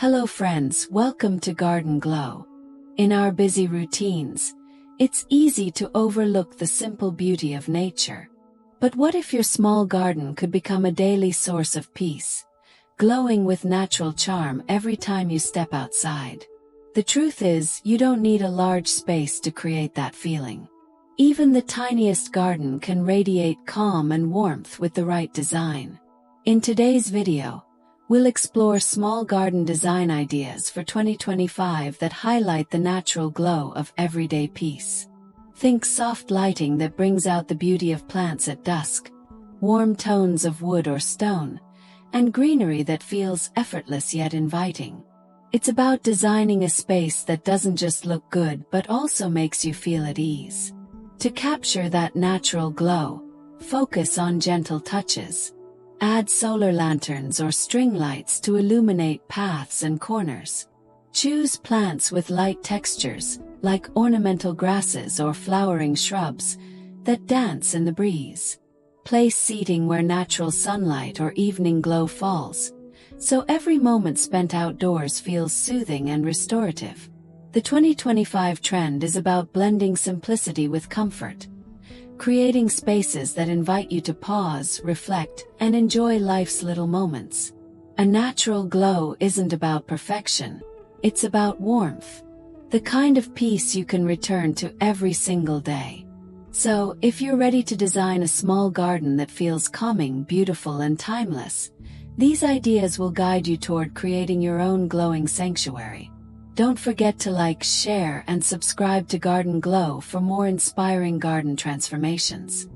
Hello friends, welcome to Garden Glow. In our busy routines, it's easy to overlook the simple beauty of nature. But what if your small garden could become a daily source of peace, glowing with natural charm every time you step outside? The truth is, you don't need a large space to create that feeling. Even the tiniest garden can radiate calm and warmth with the right design. In today's video, we'll explore small garden design ideas for 2025 that highlight the natural glow of everyday peace. Think soft lighting that brings out the beauty of plants at dusk, warm tones of wood or stone, and greenery that feels effortless yet inviting. It's about designing a space that doesn't just look good but also makes you feel at ease. To capture that natural glow, focus on gentle touches. Add solar lanterns or string lights to illuminate paths and corners. Choose plants with light textures, like ornamental grasses or flowering shrubs, that dance in the breeze. Place seating where natural sunlight or evening glow falls, so every moment spent outdoors feels soothing and restorative. The 2025 trend is about blending simplicity with comfort, creating spaces that invite you to pause, reflect, and enjoy life's little moments. A natural glow isn't about perfection, it's about warmth, the kind of peace you can return to every single day. So, if you're ready to design a small garden that feels calming, beautiful, and timeless, these ideas will guide you toward creating your own glowing sanctuary. Don't forget to like, share, and subscribe to Garden Glow for more inspiring garden transformations.